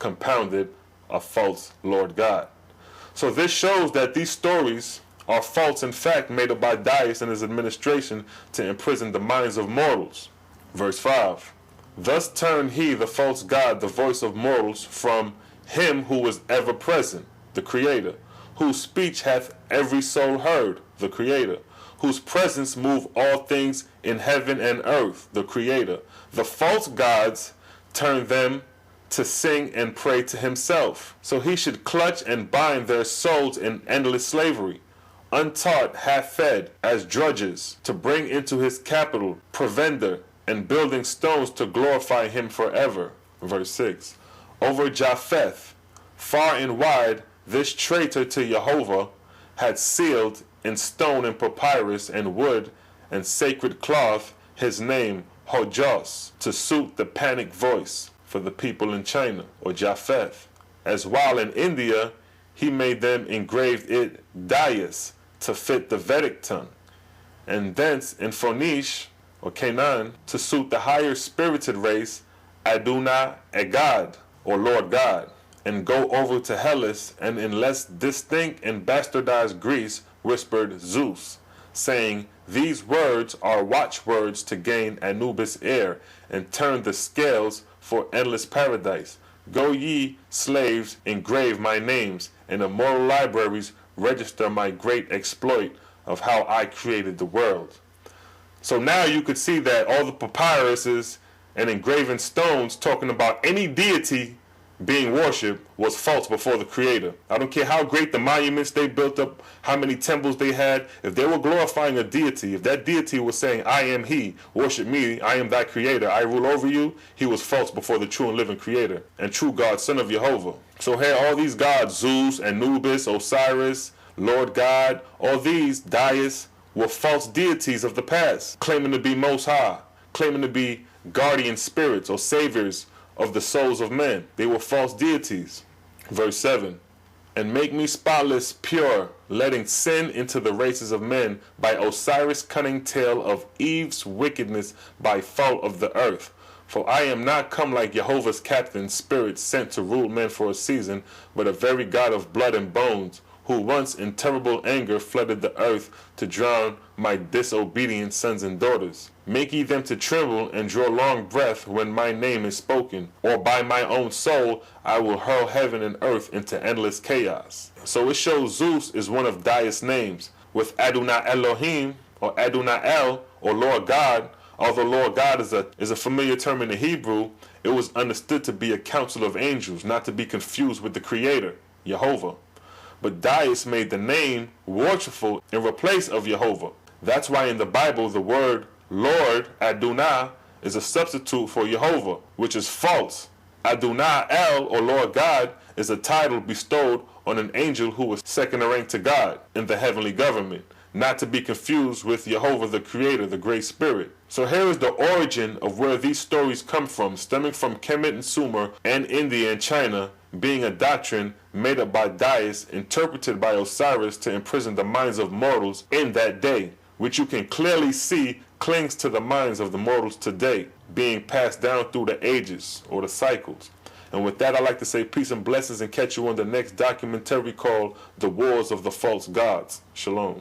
compounded a false Lord God. So this shows that these stories are false in fact, made up by DYUS and his administration to imprison the minds of mortals. Verse 5. Thus turned he, the false god, the voice of mortals from him who is ever present, the Creator, whose speech hath every soul heard, the Creator, whose presence move all things in heaven and earth, the Creator. The false gods turn them to sing and pray to himself. So he should clutch and bind their souls in endless slavery, untaught, half-fed, as drudges, to bring into his capital provender and building stones to glorify him forever. Verse 6. Over Japheth, far and wide, this traitor to Yehovah had sealed in stone and papyrus and wood and sacred cloth his name Hojos, to suit the panic voice for the people in China, or Japheth. As while in India he made them engraved it DYUS, to fit the Vedic tongue, and thence in Phoenicia, or Canaan, to suit the higher spirited race Aduna Egad, or Lord God, and go over to Hellas, and in less distinct and bastardized Greece whispered Zeus, saying, these words are watchwords to gain Anubis' heir, and turn the scales for endless paradise. Go ye, slaves, engrave my names, in immortal libraries register my great exploit of how I created the world. So now you could see that all the papyruses and engraven stones talking about any deity being worshipped was false before the Creator. I don't care how great the monuments they built up, how many temples they had, if they were glorifying a deity, if that deity was saying, I am he, worship me, I am thy Creator, I rule over you, he was false before the true and living Creator and true God, Son of Yehovah. So here all these gods, Zeus, Anubis, Osiris, Lord God, all these DYUS were false deities of the past, claiming to be most high, claiming to be guardian spirits or saviors of the souls of men. They were false deities. Verse 7. And make me spotless, pure, letting sin into the races of men by Osiris' cunning tale of Eve's wickedness by fault of the earth. For I am not come like Jehovah's captain, spirit sent to rule men for a season, but a very God of blood and bones, who once in terrible anger flooded the earth to drown my disobedient sons and daughters. Make ye them to tremble and draw long breath when my name is spoken, or by my own soul I will hurl heaven and earth into endless chaos. So it shows Zeus is one of DYUS names, with Adonai Elohim, or Adonai El, or Lord God. Although Lord God is a familiar term in the Hebrew, it was understood to be a council of angels, not to be confused with the Creator, Yehovah. But DYUS made the name worshipful in replace of Yehovah. That's why in the Bible the word Lord, Adonai, is a substitute for Yehovah, which is false. Adonai El, or Lord God, is a title bestowed on an angel who was second in rank to God in the heavenly government, not to be confused with Yehovah the Creator, the Great Spirit. So here is the origin of where these stories come from, stemming from Kemet and Sumer and India and China, being a doctrine made up by DYUS, interpreted by Osiris to imprison the minds of mortals in that day, which you can clearly see clings to the minds of the mortals today, being passed down through the ages, or the cycles. And with that, I'd like to say peace and blessings, and catch you on the next documentary called The Wars of the False Gods. Shalom.